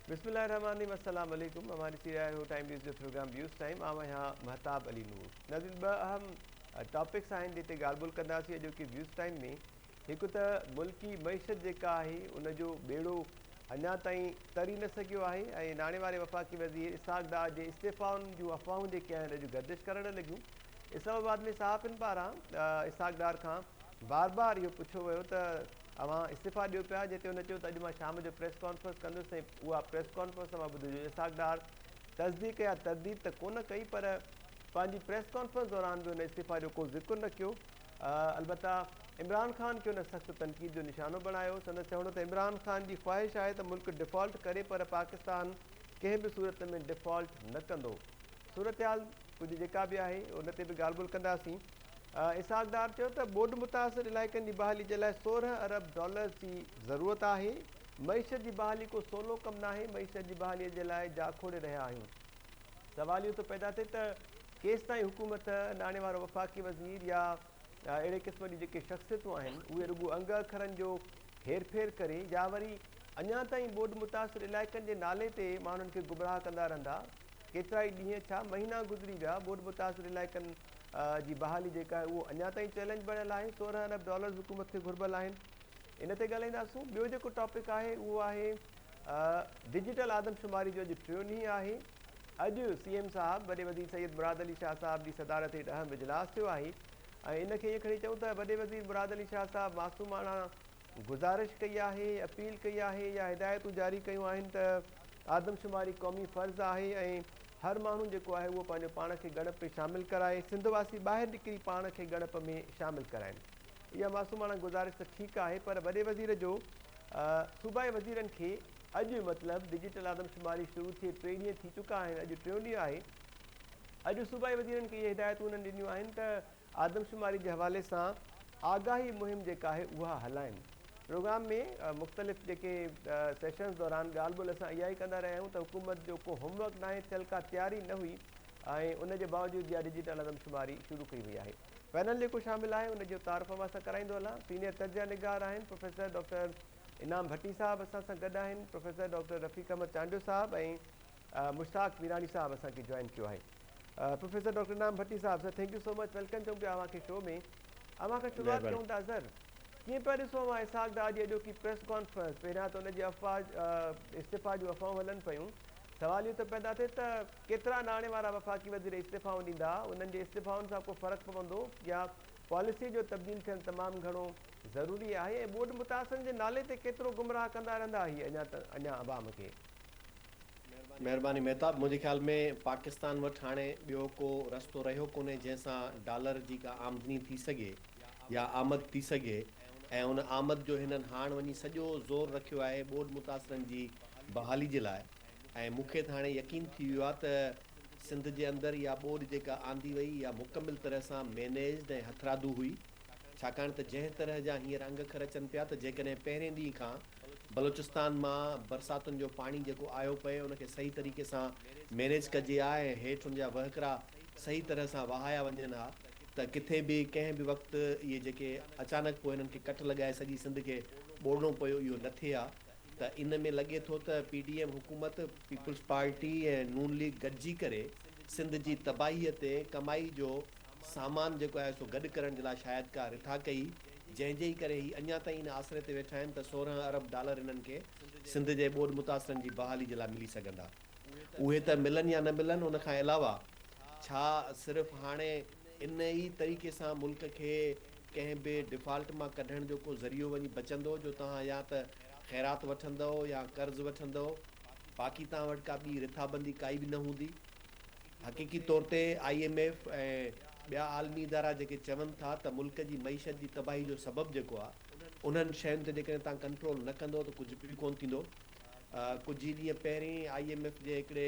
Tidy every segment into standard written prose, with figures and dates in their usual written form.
बिस्मिल्लाहिर्रहमानिर्रहीम, अस्सलाम वालेकुम। हमारी सीरियल हो टाइम न्यूज़ जो प्रोग्राम व्यूज़ टाइम आम यहाँ महताब अली नूर नज़ीर ब अहम टॉपिक्स आहिनि जिते ॻाल्हि ॿोल कंदासीं अॼु की व्यूज़ टाइम में। हिकु त मुल्की मईशत जेका आहे उनजो बेड़ो अञा ताईं तरी न सघियो आहे ऐं नाणे वारे वफ़ाक़ी वज़ीर इसहाक़ डार जे इस्तीफ़ाउनि जूं अफ़वाहूं जेके आहिनि अॼु गर्दिश करणु लॻियूं। इस्लामाबाद में सहाफ़ियुनि पारां इसहाक़ डार खां बार बार इहो पुछियो वियो त अवां इस्तीफ़ा ॾियो पिया, जिते हुन चयो त अॼु मां शाम जो प्रेस कॉन्फ्रेंस कंदुसि ऐं उहा प्रेस कॉन्फ्रेंस मां ॿुधियो। इसहाक़ डार तस्दीक या तरदीद त कोन कई, पर पंहिंजी प्रेस कॉन्फ्रेंस दौरान बि हुन इस्तीफ़ा जो को ज़िक्र न कयो। अलबत्ता इमरान ख़ान खे हुन सख़्तु तनक़ीद जो निशानो बणायो। संदसि चवणो त इमरान ख़ान जी ख़्वाहिश आहे त मुल्क डिफ़ॉल्ट करे, पर पाकिस्तान कंहिं बि सूरत में डिफ़ॉल्ट न कंदो। सूरत हाल कुझु जेका बि आहे उन ते बि ॻाल्हि ॿोल कंदासीं। इसहाक़ डार चयो त ॿोॾि मुतासिर इलाइक़नि जी बहाली जे लाइ $16 अरब जी ज़रूरत आहे। मईशत जी बहाली को सवलो कमु न आहे। मईशत जी बहालीअ जे लाइ जाखोड़े रहिया आहियूं। सवाल इहो थो पैदा थिए त केसि ताईं हुकूमत नाणे वारो वफ़ाक़ी वज़ीर या अहिड़े क़िस्म जी जेके शख़्सियतूं आहिनि उहे रुॻो अंग अखरनि जो हेर फेर करे, या वरी अञा ताईं ॿोॾि मुतासिर इलाइक़नि जे नाले ते माण्हुनि खे गुमराह कंदा रहंदा। केतिरा ई ॾींहं छा महीना गुज़री विया, ॿोॾि मुतासिर इलाइक़नि जी बहाली जेका आहे उहो अञा ताईं चैलेंज बणियल आहे। $16 अरब हुकूमत खे घुर्बल आहिनि। इन ते ॻाल्हाईंदासूं। ॿियो जेको टॉपिक आहे उहो आहे डिजिटल आदमशुमारी जो अॼु टियों ॾींहुं आहे। अॼु CM साहब वॾे वज़ीर सैयद मुराद अली शाह साहब जी सदारत हेठि अहम इजलास थियो आहे ऐं इनखे इहे खणी चऊं त वॾे वज़ीर मुराद अली शाह साहब मासूमाना गुज़ारिश कई आहे, अपील कई आहे या हिदायतूं जारी कयूं आहिनि त आदमशुमारी क़ौमी फ़र्ज़ु आहे ऐं हर माण्हू जेको आहे उहो पंहिंजो पाण खे ॻणप में शामिलु कराए, सिंध वासी ॿाहिरि निकिरी पाण खे ॻणप में शामिलु कराइनि। इहा मासूमाना गुज़ारिश त ठीकु आहे, पर वॾे वज़ीर जो सूबाई वज़ीरनि खे अॼु मतिलबु डिजिटल आदमशुमारी शुरू थिए 3 ॾींहं थी चुका आहिनि, अॼु टियों ॾींहुं आहे। अॼु सूबाई वज़ीरनि खे इहे हिदायतूं उन्हनि ॾिनियूं आहिनि त आदमशुमारी जे हवाले सां आगाही मुहिम जेका आहे उहा हलाइनि। प्रोग्राम में मुख़्तलिफ़ जेके सेशन्स दौरान ॻाल्हि ॿोल असां इहा ई कंदा रहिया आहियूं त हुकूमत जो को होमवर्क न आहे, थियल का तयारी न हुई ऐं उनजे बावजूदि इहा डिजिटल आदमशुमारी शुरू कई वई आहे। पैनल जेको शामिल आहे उनजो तारफ़ मां असां कराईंदो हलां। सीनियर तर्जया निगार आहिनि प्रोफेसर डॉक्टर इनाम भट्टी साहब असां सां गॾु आहिनि, प्रोफेसर डॉक्टर रफ़ीक अहमद चांडियो साहब ऐं मुश्ताक मीरानी साहब असांखे जॉइन कयो आहे। Professor doctor Inam Bhatti sahab sir, thank you so much, welcome चऊं पिया अव्हांखे शो में। अव्हां खां शुरूआत कयूं था सर, कीअं पिया ॾिसो अव्हां इसहाक़ डार जी अॼोकी प्रेस कॉन्फ्रेंस? पहिरियां त उनजी इस्तीफ़ा जूं अफ़वाहूं हलनि पियूं। सवाल इहो त पैदा थिए त केतिरा नाणे वारा वफ़ाक़ी वज़ीर इस्तीफ़ाऊं ॾींदा, उन्हनि जे इस्तीफ़ाउनि सां को फ़र्क़ु पवंदो या पॉलिसी जो तब्दील थियणु तमामु घणो ज़रूरी आहे, ऐं ॿोॾि मुतासिरनि जे नाले ते केतिरो गुमराह कंदा रहंदा हीअ अञा अवाम खे? महिरबानी मेहताब, मुंहिंजे ख़्याल में पाकिस्तान वटि हाणे ॿियो को रस्तो रहियो कोन्हे जंहिंसां डॉलर जी का आमदनी थी सघे या आमद थी सघे, ऐं उन आमद जो हिननि हाणे वञी सॼो ज़ोर रखियो आहे ॿोॾि मुतासिरनि जी बहाली जे लाइ। ऐं मूंखे त हाणे यकीन थी वियो आहे त सिंध जे अंदरि इहा ॿोॾि जेका आंदी वई इहा मुकमिल तरह सां मैनेज्ड ऐं हथरादू हुई। छाकाणि त जंहिं तरह जा हींअर अंग अखर अचनि पिया त जेकॾहिं पहिरें ॾींहं खां बलोचिस्तान मां बरसातुनि जो पाणी जेको आयो पए उनखे सही तरीक़े सां मैनेज कजे हा ऐं हेठि उन जा वहकिरा सही तरह सां वहाया वञनि हा, त किथे बि कंहिं बि वक़्तु इहे जेके अचानक पोइ हिननि खे कट लॻाए सॼी सिंध खे ॿोड़िणो पियो, इहो न थिए हा। त इन में लॻे थो त PDM हुकूमत, पीपुल्स पार्टी ऐं नून लीग गॾिजी करे सिंध जी तबाहीअ ते कमाई जो सामान जेको आहे सो गॾु करण जे लाइ शायदि का रिथा कई, जंहिंजे ई करे ही अञा ताईं इन आसिरे ते वेठा आहिनि त $16 अरब हिननि खे सिंध जे ॿोॾि मुतासिरनि जी बहाली जे लाइ मिली सघंदा। उहे त मिलनि या न मिलनि, उन खां अलावा छा सिर्फ़ु हाणे इन ई तरीक़े सां मुल्क खे कंहिं बि डिफ़ॉल्ट मां कढण जो को ज़रियो वञी बचंदो जो तव्हां या त ख़ैरात वठंदव या कर्ज़ु वठंदव, बाक़ी तव्हां वटि का ॿी रिथाबंदी काई बि न हूंदी? हक़ीक़ी तौर ते IMF ऐं ॿिया आलमी इदारा जेके चवनि था त मुल्क जी मईशत जी तबाही जो सबबु जेको आहे उन्हनि शयुनि ते जेकॾहिं तव्हां कंट्रोल न कंदो त कुझु बि कोन थींदो। कुझु ई ॾींहं पहिरीं IMF जे हिकिड़े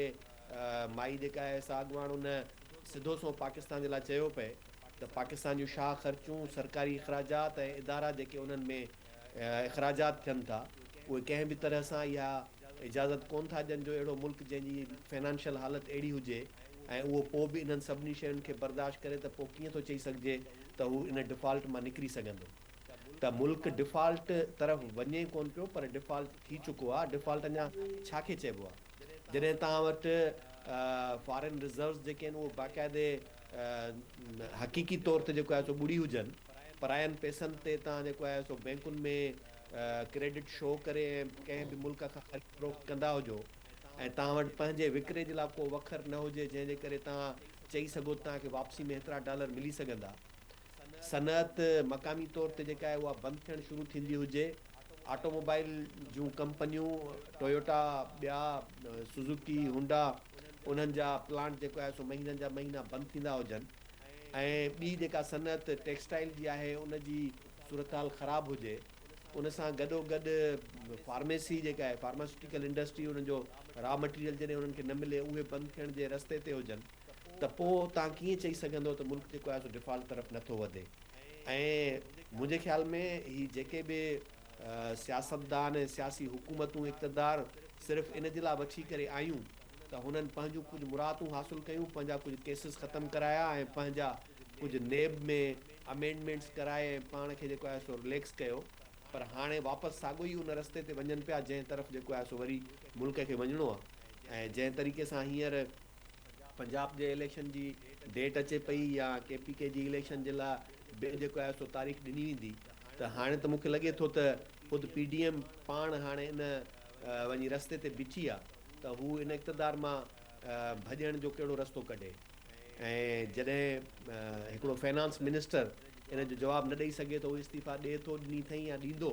माई जेका आहे साॻवान उन सिधो सो पाकिस्तान जे लाइ चयो पए त पाकिस्तान जूं शाह ख़र्चूं, सरकारी अख़राजात ऐं इदारा जेके उन्हनि में अख़राजात थियनि था उहे कंहिं बि तरह सां इहा इजाज़त कोन था ॾियनि जो अहिड़ो मुल्क जंहिंजी फाइनेंशियल हालत अहिड़ी हुजे ऐं उहो पोइ बि इन्हनि सभिनी शयुनि खे बर्दाश्त करे त पोइ कीअं थो चई सघिजे त हू इन डिफ़ॉल्ट मां निकिरी सघंदो। त मुल्क डिफ़ॉल्ट तरफ़ वञे कोन पियो पर डिफ़ॉल्ट थी चुको आहे। डिफ़ॉल्ट अञा छा खे चइबो आहे? जॾहिं तव्हां वटि फॉरेन रिज़र्व्स जेके आहिनि उहे बाक़ाइदे हक़ीक़ी तौर ते जेको आहे सो ॿुड़ी हुजनि, परायनि पैसनि ते तव्हां जेको आहे सो बैंकुनि में क्रेडिट शो करे ऐं कंहिं बि मुल्क खां ख़रीद फ़रोख्त कंदा हुजो ऐं तव्हां वटि पंहिंजे विकिरे जे लाइ को वखर न हुजे जंहिंजे करे तव्हां चई सघो तव्हांखे वापसी में हेतिरा डॉलर मिली सघंदा। सनअत मक़ामी तौर ते जेका आहे उहा बंदि थियणु शुरू थींदी हुजे, ऑटोमोबाइल जूं कंपनियूं टोयोटा, ॿिया सुज़ुकी, हुंडा, उन्हनि जा प्लांट जेको आहे सो महीननि जा महीना बंदि थींदा हुजनि ऐं ॿी जेका सनअत टेक्सटाइल जी आहे उन जी सूरत हाल ख़राबु हुजे, उन सां गॾोगॾु फार्मेसी जेका आहे फार्मास्यूटिकल इंडस्ट्री उन जो रॉ मटीरियल जॾहिं उन्हनि खे न मिले उहे बंदि थियण जे रस्ते ते हुजनि, त पोइ तव्हां कीअं चई सघंदो त मुल्क जेको आहे सो डिफ़ॉल्ट तरफ़ नथो वधे। ऐं मुंहिंजे ख़्याल में ही जेके बि सियासतदान ऐं सियासी हुकूमतूं इक़्तदार सिर्फ़ु इन जे लाइ वठी करे आयूं त हुननि पंहिंजूं कुझु मुरादूं हासिलु कयूं, पंहिंजा कुझु केसिस ख़तमु कराया ऐं पंहिंजा कुझु नेब में अमेंडमेंट्स कराए ऐं पाण खे जेको आहे सो रिलैक्स कयो। पर हाणे वापसि साॻियो ई उन रस्ते ते वञनि पिया जंहिं तरफ़ जेको आहे सो वरी मुल्क खे वञिणो आहे। ऐं जंहिं तरीक़े सां हींअर पंजाब जे इलेक्शन जी डेट अचे पई या KPK जी इलेक्शन जे लाइ ॿिए जेको आहे सो तारीख़ ॾिनी वेंदी, त हाणे त मूंखे लॻे थो त ख़ुदि PDM पाण हाणे इन वञी रस्ते ते बिठी आहे त हू इन इक़्तदार मां भॼण जो कहिड़ो रस्तो कढे। ऐं जॾहिं हिकिड़ो फाइनेंस मिनिस्टर इन जो जवाबु न ॾेई सघे थो, इस्तीफ़ा ॾिए थो, ॾिनी अथई या ॾींदो,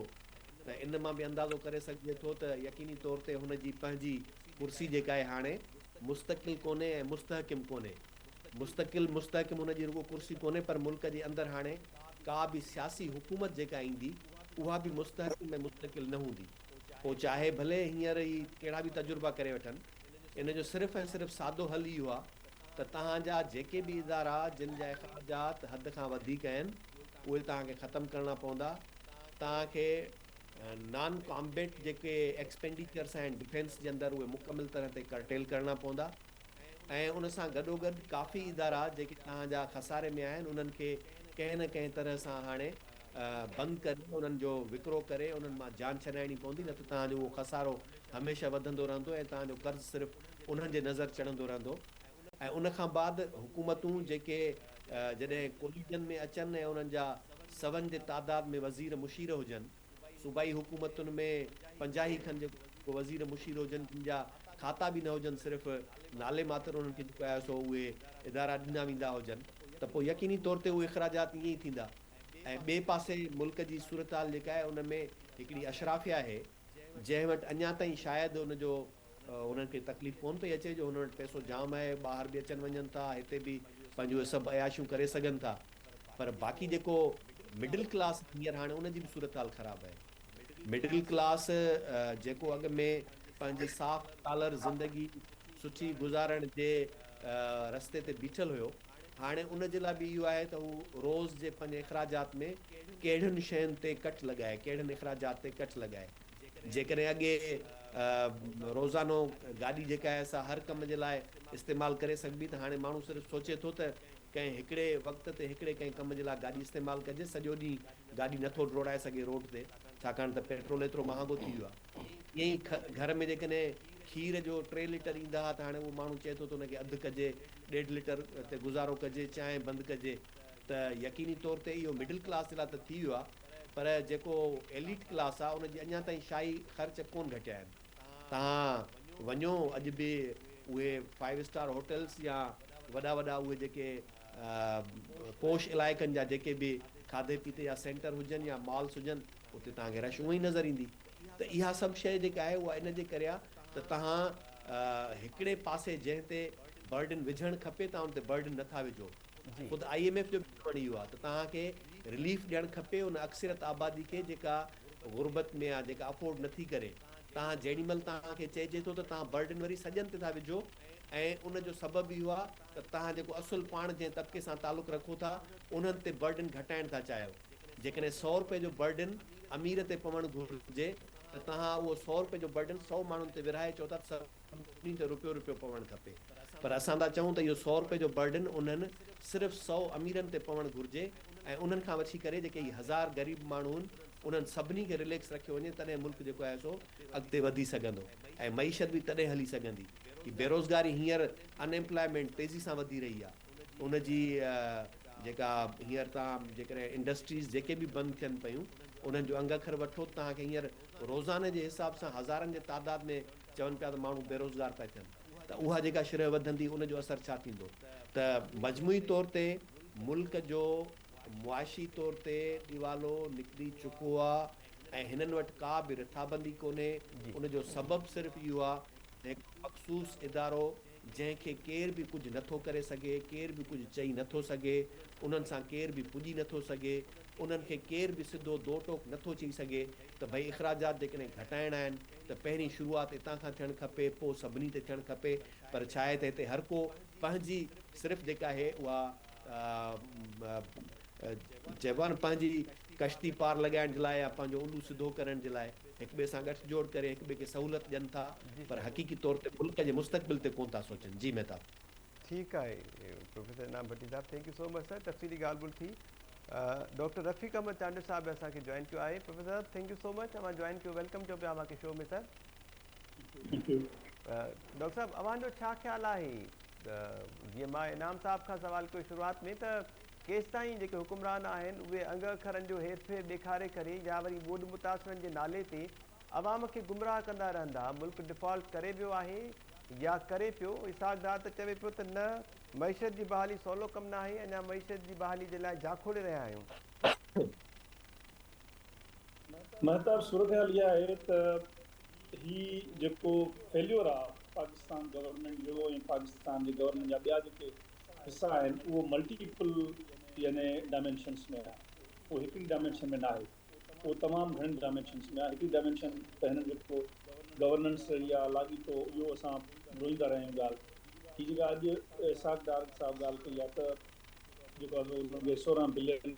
त इन मां बि अंदाज़ो करे सघिजे थो त यकीनी तौर ते हुनजी पंहिंजी कुर्सी जेका आहे हाणे मुस्तक़िल कोन्हे ऐं मुस्तहकिम कोन्हे। मुस्तहकिम हुनजी रुगो कुर्सी कोन्हे पर मुल्क जे अंदरि हाणे का बि सियासी हुकूमत जेका ईंदी उहा बि मुस्तहकिम ऐं मुस्तक़िल न हूंदी। पोइ चाहे भले हींअर ई कहिड़ा बि तजुर्बा करे वठनि, इन जो सिर्फ़ु ऐं सिर्फ़ु सादो हल इहो आहे त तव्हांजा जेके बि इदारा जिन जा अख़राजात हद खां वधीक आहिनि उहे तव्हांखे ख़तमु करणा पवंदा। तव्हांखे नॉन कॉम्बेट जेके एक्सपेंडिचर्स आहिनि डिफेंस जे अंदरि उहे मुकमिल तरह ते कर्टेल करणा पवंदा ऐं उन सां गॾोगॾु काफ़ी इदारा जेके तव्हांजा खसारे में आहिनि उन्हनि खे कंहिं न कंहिं तरह सां हाणे बंदि करे उन्हनि जो विकिरो करे उन्हनि मां जान छॾाइणी पवंदी, न त तव्हांजो उहो खसारो हमेशह वधंदो रहंदो ऐं तव्हांजो कर्ज़ु सिर्फ़ु उन्हनि जे नज़र चढ़ंदो रहंदो। ऐं उन खां बाद हुकूमतूं जेके जॾहिं कोलिजन में अचनि ऐं उन्हनि जा सवनि जे तादाद में वज़ीर मुशीर हुजनि, सूबाई हुकूमतुनि में 50 खनि जेको वज़ीर मुशीर हुजनि जिन जा खाता बि न हुजनि, सिर्फ़ु नाले मात्र उन्हनि खे जेको आहे सो उहे इदारा ॾिना वेंदा हुजनि, त पोइ यकीनी तौर ते उहे अख़राजात ईअं ई थींदा। ऐं ॿिए पासे मुल्क जी सूरत हाल जेका आहे उन में हिकिड़ी अशराफ़िया आहे जंहिं वटि अञा ताईं शायदि उनजो उन्हनि खे तकलीफ़ कोन पई अचे जो हुन वटि पैसो जाम आहे, ॿाहिरि बि अचनि वञनि था, हिते बि पंहिंजो सभु अयाशियूं करे सघनि था, पर बाक़ी जेको मिडिल क्लास हींअर हाणे उनजी बि सूरत हाल ख़राबु आहे। मिडिल क्लास जेको अॻ में पंहिंजी साफ़ सालर ज़िंदगी सुठी गुज़ारण जे रस्ते ते बीठल हुयो, हाणे उन जे लाइ बि इहो आहे त हू रोज़ जे पंहिंजे अख़राजात में कहिड़ियुनि शयुनि ते कट लॻाए, कहिड़ियुनि अख़राजात ते कट लॻाए। जेकॾहिं अॻे रोज़ानो गाॾी जेका आहे असां हर कम जे लाइ इस्तेमालु करे सघिबी, त हाणे माण्हू सिर्फ़ु सोचे थो त कंहिं हिकिड़े वक़्त ते हिकिड़े कंहिं कम जे लाइ गाॾी इस्तेमालु कजे, सॼो ॾींहुं गाॾी नथो डोड़ाए सघे रोड ते, छाकाणि त पेट्रोल एतिरो महांगो थी वियो आहे। ईअं ई घर में जेकॾहिं खीर जो 3 लीटर ईंदा हुआ त हाणे उहो माण्हू चए थो त हुनखे अधु कजे, 1.5 लीटर ते गुज़ारो कजे, चांहि बंदि कजे। त यकीनी तौर ते इहो मिडिल क्लास जे लाइ त थी वियो आहे, पर जेको एलीट क्लास आहे उनजी अञा ताईं शाही ख़र्च कोन घटिया आहिनि। तव्हां वञो अॼु बि उहे 5 स्टार होटल्स या वॾा वॾा उहे जेके पोश इलाइक़नि जा जेके बि खाधे पीते जा सेंटर हुजनि या मॉल्स हुजनि, उते तव्हांखे रश उअं ई नज़र ईंदी। त इहा सभु शइ जेका आहे उहा इन जे करे आहे त तव्हां हिकिड़े पासे जंहिं ते बर्डन विझणु खपे तव्हां उन ते बर्डन नथा विझो। ख़ुदि IMF जो बि चवणु इहो आहे त तव्हांखे रिलीफ ॾियणु खपे उन अक्सरियत आबादी खे जेका गुरबत में आहे, जेका अफोर्ड नथी करे। तव्हां जेॾीमहिल तव्हांखे चइजे थो त तव्हां बर्डन वरी सॼनि ते था विझो, ऐं उनजो सबबु इहो आहे त तव्हां जेको असुलु पाण जंहिं तबिके सां तालुक़ु रखो था उन्हनि ते बर्डन घटाइणु था चाहियो। जेकॾहिं 100 रुपए जो बर्डन अमीर ते पवणु घुरिजे त तव्हां उहो 100 रुपए जो बर्डन 100 माण्हुनि ते विरहाए चओ था सभिनी ते रुपयो रुपयो पवणु खपे। पर असां था चऊं त इहो 100 रुपए जो बर्डन उन्हनि सिर्फ़ु 100 अमीरनि ते पवणु घुरिजे ऐं उन्हनि खां वठी करे जेके ई 1000 ग़रीब माण्हू आहिनि उन्हनि सभिनी खे रिलैक्स रखियो वञे, तॾहिं मुल्क जेको आहे सो अॻिते वधी सघंदो ऐं मईशत बि तॾहिं हली सघंदी। की बेरोज़गारी हींअर अनएम्प्लॉयमेंट तेज़ी सां वधी रही आहे, उनजी जेका हींअर तव्हां जेकॾहिं इंडस्ट्रीज़ जेके बि बंदि थियनि पियूं उन्हनि जो अंग अखर वठो, तव्हांखे हींअर रोज़ाने जे हिसाब सां हज़ारनि जे तादाद में चवनि पिया त माण्हू बेरोज़गार पिया थियनि, त उहा जेका शरह वधंदी उनजो असरु छा थींदो। त मजमूई तौर ते मुल्क जो मुआशी तौर ते दीवालो निकिरी चुको आहे ऐं हिननि वटि का बि रिथाबंदी कोन्हे। जी उनजो सबबु सिर्फ़ु इहो आहे हिकु मख़सूस इदारो जंहिंखे केर बि कुझु नथो करे सघे, केर बि कुझु चई नथो सघे, उन्हनि सां केर बि पुॼी नथो सघे, उन्हनि खे केर बि सिधो दो टोक नथो चई सघे त भई इख़राजात जेकॾहिं घटाइणा आहिनि त पहिरीं शुरूआति हितां खां थियणु खपे, पोइ सभिनी ते थियणु खपे। पर छा आहे त हिते हर को पंहिंजी सिर्फ़ु जेका आहे उहा चइबो आहे न पंहिंजी कश्ती पार लॻाइण जे लाइ या पंहिंजो उलू सिधो करण जे लाइ हिक ॿिए सां गठजोड़ करे हिक ॿिए खे सहूलियत ॾियनि था, जी पर साईं, हक़ीक़ी तौर ते मुल्क जे मुस्तक़बिल ते कोन था सोचनि। जी मेहता ठीकु आहे professor Inam Bhatti sahab, thank you so much sir, तफ़सीली ॻाल्हि ॿोल थी। डॉक्टर रफ़ीक अहमद चांडिल साहब असांखे जॉइन कयो आहे। Professor sahab thank you so much, अवां जॉइन कयो, वेलकम चओ पिया अव्हांखे शो में सर। डॉक्टर साहब अव्हांजो छा ख़्यालु आहे, जीअं मां इनाम साहब खां सवाल कयो शुरूआति में, त केसिताईं जेके हुकुमरान आहिनि उहे अंग अखरनि जो हेर फेर ॾेखारे करे या वरी ॿोॾि मुतासिरनि जे नाले ते अवाम खे गुमराह कंदा रहंदा, मुल्क डिफॉल्ट करे वियो आहे या करे पियो। इसाकदार त चवे पियो त न मईशत जी बहाली सवलो कमु न आहे, अञा मईशत जी बहाली जे लाइ झाखोड़े रहिया आहियूं। महताब सूरत हाल इहा आहे त ही जेको फेल्योर आहे पाकिस्तान गवर्नमेंट जो ऐं पाकिस्तान जे गवर्नमेंट जा ॿिया जेके हिसा आहिनि उहो मल्टीपल यानी डायमेंशन्स में आहे, उहो हिकिड़ी डायमेंशन में न आहे, उहो तमामु घणनि डायमेंशन्स में आहे। हिकिड़ी डायमेंशन त हिननि जेको गवर्नेंस रही आहे लाॻीतो इहो असां रोईंदा रहिया आहियूं ॻाल्हि। हीअ जेका अॼु इसाकदार साहब ॻाल्हि कई आहे त जेको आहे हुनखे 16 बिलियन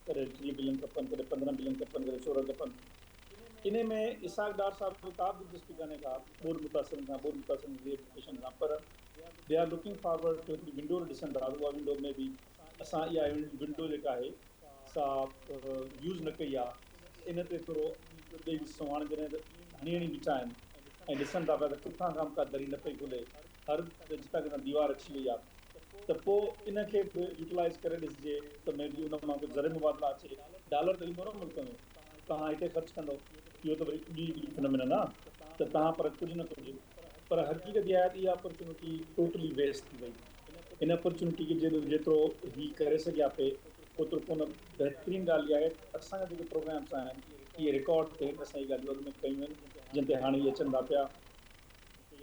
करे 30 बिलियन खपनि, कॾहिं 15 बिलियन खपनि, कॾहिं 16 खपनि। इन में इसाकदार साहब खे का बि दिलचस्पी कान्हे का ॿोॾि मुतासिरनि जी एप्लीकेशन सां, पर they are looking forward to हिकिड़ी विंडो ॾिसनि था। उहा विंडो में बि असां इहा विंडो जेका आहे सा यूज़ न कई आहे, इन ते थोरो ॾेई ॾिसूं। हाणे जॾहिं हणी हणी बीठा आहिनि ऐं ॾिसनि था पिया त किथां खां का दरी न पई खुले, हर जितां किथां दीवार अची वई आहे, त पोइ इनखे बि यूटिलाइज़ करे ॾिसिजे त मे बि उन मां कुझु ज़र मुबादला अचे। डॉलर त ईंदो न मुल्क में, तव्हां हिते ख़र्चु कंदो, इहो त वरी ॿी हिकिड़ी फिनोमिनन आहे त तव्हां पर कुझु न कुझु, पर हक़ीक़त इहा आहे त इहा अपॉर्चुनिटी टोटली वेस्ट थी वई। इन अपॉर्चुनिटी खे जेतिरो ही करे सघिया पे ओतिरो कोन। बहितरीनु ॻाल्हि इहा आहे असांजा जेके प्रोग्राम्स आहिनि इहे रिकॉर्ड ते असां इहा ॻाल्हियूं अॻु में कयूं आहिनि, जिन ते हाणे इहे अचनि था पिया।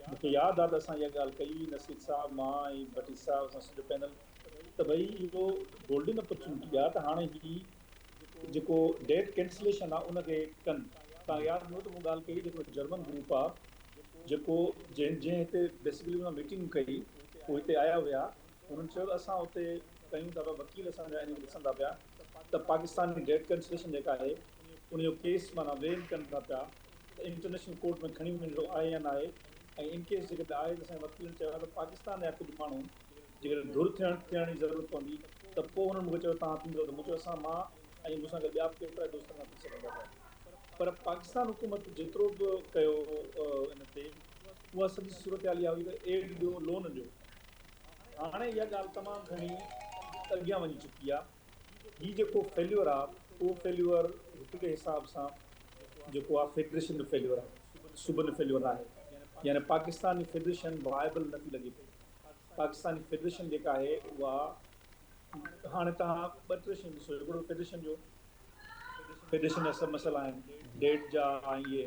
मूंखे यादि आहे त असां इहा ॻाल्हि कई हुई नसीद साहब, मां ऐं भट्टी साहब, असां सॼो पैनल, त भई इहो गोल्डन अपॉर्चुनिटी आहे त हाणे ही जेको डेट कैंसिलेशन आहे उनखे कनि। तव्हां यादि हूंदो त मूं ॻाल्हि कई जेको जर्मन ग्रुप आहे जेको जंहिं हिते बेसिकली हुन मीटिंग कई, उहे हिते आया हुया, हुननि चयो त असां हुते कयूं था, वकील असांजा इन ॾिसनि था पिया त पाकिस्तान जी डेट कैंसिलेशन जेका आहे उनजो केस माना वेन कनि था पिया त इंटरनेशनल कोर्ट में खणी वञिणो आहे या न आहे। ऐं इन केस जेकॾहिं आहे त असांजे वकीलनि चयो आहे त पाकिस्तान जा कुझु माण्हू जेकॾहिं धुर थियण जी ज़रूरत पवंदी त पोइ हुननि मूंखे चयो तव्हां थींदो, त मूं चयो असां मां ऐं मूंसां गॾु ॿिया केतिरा दोस्त न थी सघंदा पिया। पर पाकिस्तान हुकूमत जेतिरो बि कयो इन ते, उहा सॼी सूरत हाल इहा हुई त एड ॾियो, लोन ॾियो। हाणे इहा ॻाल्हि तमामु घणी अॻियां वञी चुकी आहे। हीउ जेको फेल्यूर आहे उहो फेल्यूर हिकिड़े हिसाब सां जेको आहे फेडरेशन जो फेल्यूर आहे, सूबनि जो फेल्यूर आहे। यानी पाकिस्तान जी फेडरेशन वाइबल नथी लॻे पई। पाकिस्तान जी फेडरेशन जेका आहे उहा हाणे तव्हां ॿ टे शयूं ॾिसो, हिकिड़ो फेडरेशन जा सभु मसइला आहिनि डेट जा ऐं इहे।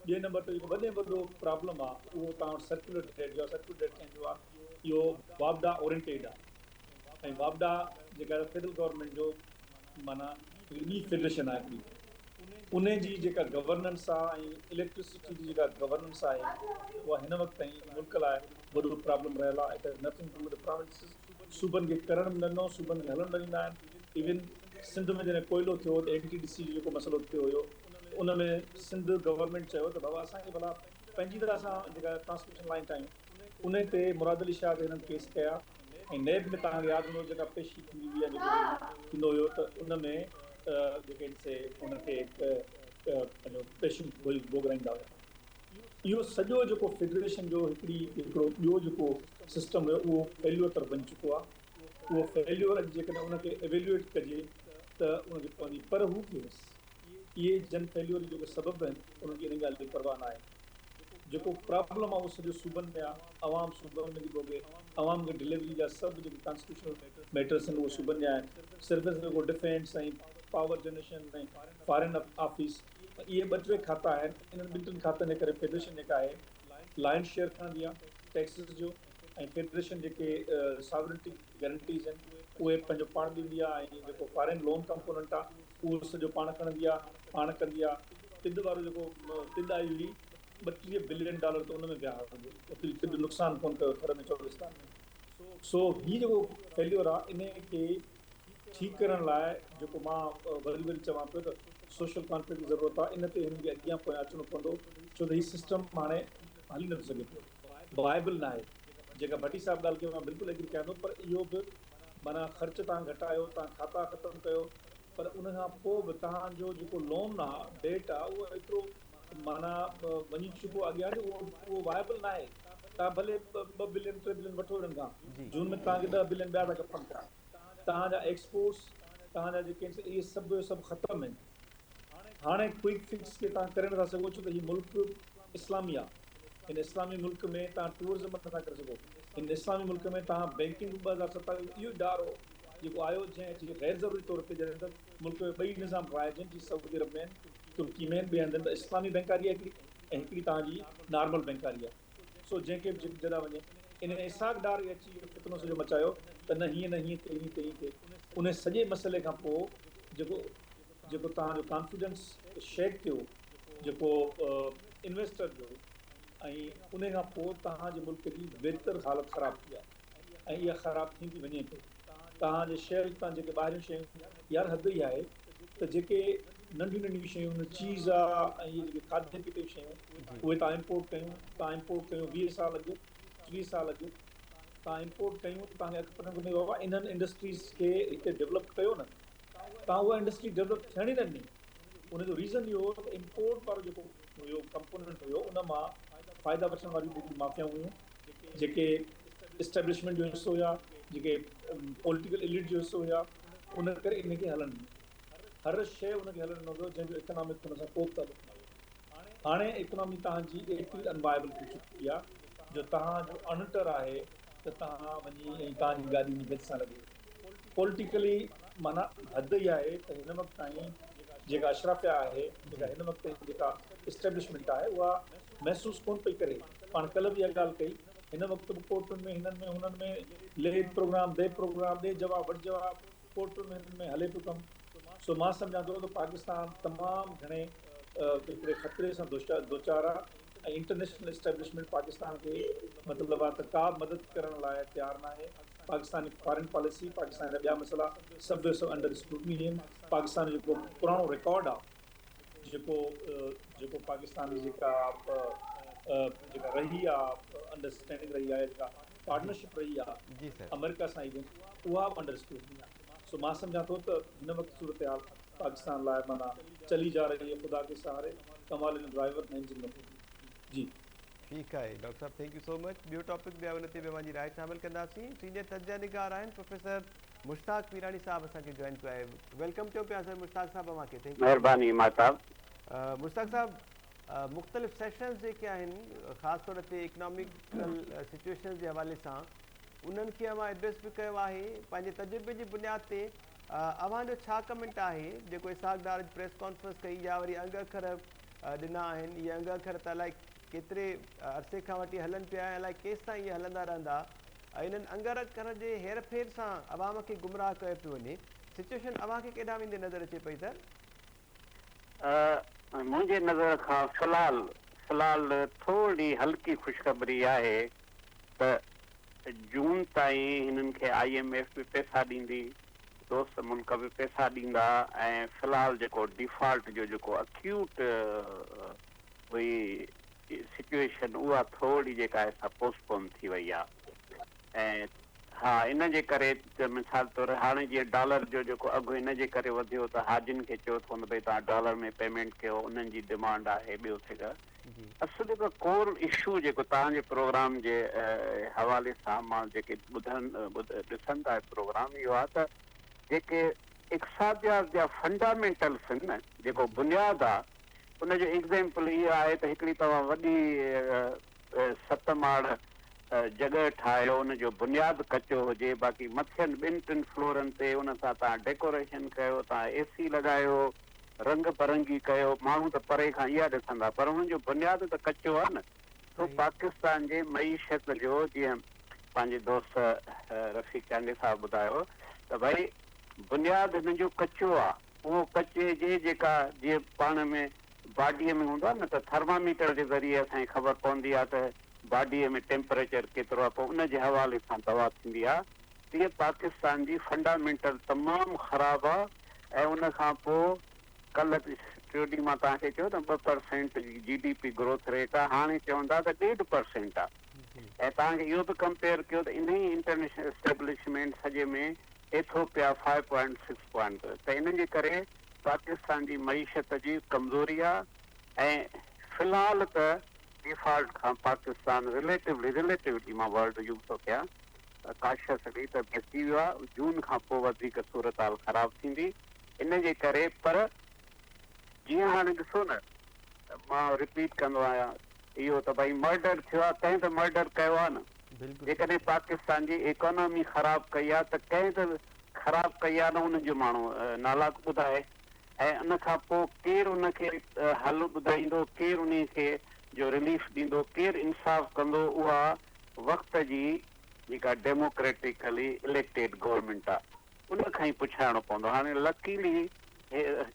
ॿिए नंबर ते जेको वॾे वॾो प्रॉब्लम आहे उहो तव्हां वटि सर्कुलर डेट जो आहे। सर्कुलर डेट कंहिंजो आहे, इहो वापडा ओरिएंटेड आहे। ऐं वापडा जेका फेडरल गवर्नमेंट जो माना ॿी फेडरेशन आहे हिकिड़ी, उन जी जेका गवर्नेंस आहे ऐं इलेक्ट्रिसिटी जी जेका गवर्नेंस आहे उहा हिन वक़्तु ताईं मुल्क लाइ वॾो प्रॉब्लम रहियल आहे। It has nothing to with the provinces. सूबनि खे करणु बि ॾिनो, सूबनि खे हलणु ॾींदा आहिनि। इवन सिंध में जॾहिं कोयलो थियो त NTDC जो जेको मसइलो थियो हुयो, उन में सिंध गवर्नमेंट चयो त बाबा असांखे भला पंहिंजी तरह सां जेका ट्रांसमिशन लाइन ठाहियूं उन ते मुराद अली शाह ते हिननि केस कया ऐं नेब में तव्हांखे यादि हूंदो जेका पेशी थींदी हुई जेको थींदो हुयो त उन में जेके से उनखे पंहिंजो पेशियूं भोॻाईंदा हुया। इहो सॼो जेको फेडरेशन जो हिकिड़ो ॿियो जेको सिस्टम हुयो उहो फेल्यूअर तरफ़ वञी चुको आहे। उहो फेल्यूअर जेकॾहिं उनखे एवेल्यूएट कजे त उनखे पवंदी, पर हू केस इहे जन फेल्यूअर जेके सबब आहिनि उन्हनि खे इन ॻाल्हि जी परवाह न आहे। जेको प्रॉब्लम आहे उहो सॼो सूबनि में आहे, अवाम सूबनि में थी भोॻे, अवाम खे डिलीवरी जा सभु जेके कॉन्स्टिट्यूशनल मैटर्स आहिनि उहे सूबनि जा आहिनि। सिर्फ़ु जेको डिफेंस ऐं पावर जनरेशन ऐं फॉरेन ऑफिस इहे 2-3 खाता आहिनि। इन्हनि 2-3 खातनि जे करे फेडरेशन जेका आहे लाइन शेयर खणंदी आहे टैक्सिस जो, ऐं फेडरेशन जेके सॉवरेनिटी गारंटीज़ आहिनि उहे पंहिंजो पाण ॾींदी आहे, ऐं जेको फॉरेन लोन कंपोनेंट आहे उहो सॼो पाण खणंदी आहे, पाण कंदी आहे। तिद वारो जेको तिद आई हुई $32 बिलियन त उन में विया हुई, तिद नुक़सानु कोन कयो थर में चौगिस्तान में। सो हीउ जेको फेल्यूअर आहे इन खे ठीकु करण लाइ जेको मां वरी चवां पियो त सोशल कॉन्ट्रैक्ट जी ज़रूरत आहे। इन ते हिननि खे अॻियां पोयां अचिणो पवंदो, छो त हीउ सिस्टम हाणे हली नथो सघे पियो, वाइबल न आहे। जेका भट्टी साहिबु ॻाल्हि कयो मां बिल्कुलु एग्री कयां थो, पर इहो बि माना ख़र्च तव्हां घटायो, तव्हां खाता ख़तमु कयो, पर उन खां पोइ बि तव्हांजो जेको लोन आहे डेट आहे उहो एतिरो माना वञी चुको अॻियां जो उहो वाइबल न आहे। तव्हां भले 2 बिलियन 3 बिलियन वठो हिननि खां, जून में तव्हांखे 10 बिलियन ॿिया था खपनि पिया। तव्हांजा एक्सपोर्ट्स तव्हांजा जेके इहे सभु ख़तमु आहिनि। हाणे क्विक फिक्स खे तव्हां करे नथा सघो, छो त हीउ मुल्क इस्लामी आहे। हिन इस्लामी मुल्क में तव्हां टूरिज़म नथा करे सघो। हिन इस्लामी मुल्क में तव्हां बैंकिंग 2027 इहो ॾारो जेको आयो जंहिं गैर ज़रूरी तौर ते जॾहिं त मुल्क में 2 निज़ाम ठाहिजनि, जीअं सऊदी अरब में आहिनि, तुर्की में आहिनि, ॿिए हंधि त इस्लामी बैंकारी आहे हिकिड़ी, ऐं हिकिड़ी तव्हांजी नॉर्मल बैंकारी आहे। सो जंहिंखे बि जॾहिं वञे इन इसाक डार अची फितनो सॼो मचायो त न हीअं न हीअं थिए, हीअं थिए, हीअं थिए। उन सॼे मसइले खां पोइ जेको तव्हांजो कॉन्फिडेंस शेक थियो जेको इन्वेस्टर जो, ऐं उन खां पोइ तव्हांजे मुल्क जी बहितर हालत ख़राबु थी आहे, ऐं इहा ख़राबु थींदी वञे पई। तव्हांजे शहर तव्हां जेके ॿाहिरियूं शयूं, यार हद ई आहे त जेके नंढियूं शयूं चीज़ आहे ऐं इहे जेके खाधे पीते जूं शयूं उहे तव्हां इम्पोर्ट कयूं 20 साल अॻु 30 साल अॻु तव्हां इम्पोर्ट कयूं त तव्हांखे अॻु पतो कोन्हे बाबा इन्हनि इंडस्ट्रीज़ खे हिते डेवलप कयो न, तव्हां उहा इंडस्ट्री डेवलप थियण ई न ॾिनी। उनजो रीज़न इहो हो त इम्पोर्ट वारो जेको हुयो कंपोनेंट हुयो उन मां फ़ाइदा वठण वारियूं जेकी माफ़ियाऊं हुयूं, जेके इस्टेब्लिशमेंट जो हिसो हुया, जेके पॉलिटिकल एलिट जो हिसो हुया, उन करे इनखे हलणु ॾिनो। हर शइ उनखे हलणु ॾिनो पियो जंहिंजो इकनॉमिक हुन सां को बि तालुक़ु न हुयो। हाणे इकनॉमी तव्हांजी एतिरी अनवाइबल थी चुकी आहे जो तव्हांजो अनटर आहे त तव्हां वञी ऐं तव्हांजी गाॾी भित सां लॻे। पॉलिटिकली माना हद ई आहे त हिन वक़्तु ताईं जेका अशराफिया आहे, जेका हिन वक़्तु जेका इस्टेब्लिशमेंट आहे उहा महसूसु कोन पई करे। पाण कल्ह बि इहा ॻाल्हि कई, हिन वक़्तु बि कोर्टुनि में हिननि में हुननि में ले प्रोग्राम दे प्रोग्राम दे जवाब वटि जवाब कोर्टुनि में हिननि में हले पियो कमु। सो मां सम्झां थो त पाकिस्तान तमामु घणे हिकिड़े ख़तरे सां दो चार आहे, ऐं इंटरनेशनल इस्टेब्लिशमेंट पाकिस्तान खे मतिलबु आहे त का बि मदद करण लाइ तयारु न आहे। पाकिस्तानी फॉरेन पॉलिसी, पाकिस्तान जा ॿिया मसइला सभु अंडर स्क्रूटनी आहिनि। पाकिस्तान जो जेको पुराणो रिकॉर्ड आहे, जेको पाकिस्तान जी जेका रही आहे अंडरस्टैंडिंग रही आहे, जेका पार्टनरशिप रही आहे अमेरिका सां इवन, उहा बि अंडर स्क्रूटनी आहे। सो मां सम्झां थो त हिन वक़्तु सूरत हाल पाकिस्तान लाइ माना चली जा रही है ख़ुदा के सहारे, कमाल जो ड्राइवर न इंजन में जी। ठीकु आहे डॉक्टर साहब, थैंक यू सो मच। ॿियो टॉपिक बि आहे उन ते बि पंहिंजी राय शामिल कंदासीं। सीनियर तज्ञ निगार आहिनि प्रोफेसर मुश्ताक मीरानी साहब असांखे जॉइन कयो आहे। वेलकम चयो पिया सर मुश्ताक साहब अव्हांखे। थैंक यू, महिरबानी महताब। मुश्ताक साहब, मुख़्तलिफ़ सेशन्स जेके आहिनि ख़ासि तौर ते इकनॉमिकल सिचुएशन जे हवाले सां उन्हनि खे अव्हां एड्रेस बि कयो आहे। पंहिंजे तजुर्बे जी बुनियाद ते अव्हांजो छा कमेंट आहे जेको इसाक डार प्रेस कॉन्फ्रेंस कई या वरी अंग अखर ॾिना आहिनि? इहे अंग अखर त अलाए केतिरे अरसे खां वठी हलनि पिया, अलाए केसि ताईं इहे हलंदा रहंदा। इन्हनि अंग अखर जे हेर फेर सां अवाम खे गुमराह कयो पियो वञे। सिचुएशन अव्हांखे केॾांहुं वेंदे नज़र अचे पई सर? मुंहिंजे नज़र खां फ़िलहाल थोरी हल्की ख़ुशख़बरी आहे त जून ताईं हिननि खे IMF बि पैसा ॾींदी दोस्त मुल्क बि पैसा ॾींदा ऐं फ़िलहाल जेको डिफॉल्ट जो जेको अक्यूट हुई सिचुएशन उहा थोरी जेका आहे सा पोस्टपोन थी वई आहे ऐं हा इन जे करे मिसाल तौरु हाणे जीअं डॉलर जो जेको अघु इन जे करे वधियो त हाजिन खे चयो थो भई तव्हां डॉलर में पेमेंट कयो उन्हनि जी डिमांड आहे ॿियो फिगर असुल जेको कोर इशू जेको तव्हांजे प्रोग्राम जे हवाले सां मां जेके ॾिसनि था प्रोग्राम इहो आहे त जेके इक़्तिसादियात जा फंडामेंटल्स आहिनि न जेको बुनियादु आहे उनजो एग्ज़ाम्पल इहो आहे त हिकिड़ी तव्हां वॾी 7 माड़ जॻह ठाहियो उनजो बुनियादु कचो हुजे बाक़ी मथियनि 2-3 फ्लोरनि ते उन सां तव्हां डेकोरेशन कयो तव्हां AC लॻायो रंग बरंगी कयो माण्हू त परे खां इहा ॾिसंदा पर हुनजो बुनियादु त कचो आहे न तो पाकिस्तान जे मईशत जो जीअं पंहिंजे दोस्त रफ़ीक चांडे साहब ॿुधायो त भई बुनियादु हिन जो कचो आहे उहो कचे जे जेका जीअं पाण में बाडीअ में हूंदो आहे न त थर्मामीटर जे ज़रिए असांखे ख़बर पवंदी आहे त बाडीअ में टेम्परेचर केतिरो आहे पोइ उनजे हवाले सां दवा थींदी आहे तीअं पाकिस्तान जी फंडामेंटल तमामु ख़राबु आहे ऐं उन खां पोइ कल्ह टियों ॾींहुं मां तव्हांखे चयो त 2% जी GDP ग्रोथ रेट आहे हाणे चवंदा त 1.5% आहे ऐं तव्हांखे इहो बि कंपेयर कयो त इन ई इंटरनेशनल एस्टेब्लिशमेंट सॼे में एथोपिया 5.6 पॉइंट त इन जे करे पाकिस्तान जी मईशत जी कमज़ोरी आहे ऐं फ़िलहाल त डिफॉल्ट खां पाकिस्तान रिलेटिवली मां वर्ड यूज़ थो कयां काशियस ॾेई त बची वियो आहे जून खां पोइ वधीक सूरत हाल ख़राबु थींदी इन जे करे पर जीअं हाणे ॾिसो न मां रिपीट कंदो आहियां इहो त भई मर्डर थियो आहे कंहिं त मर्डर कयो आहे न जेकॾहिं पाकिस्तान जी इकोनॉमी ख़राबु कई आहे त कंहिं त ख़राबु कई आहे न उनजो माण्हू नाला ॿुधाए ऐं उन खां पोइ केरु उनखे हल ॿुधाईंदो केरु उन खे जो रिलीफ ॾींदो केरु इंसाफ़ कंदो उहा वक़्त जी जेका डेमोक्रेटिकली इलेक्टेड गवर्नमेंट आहे उन खां ई पुछाइणो पवंदो हाणे लकीली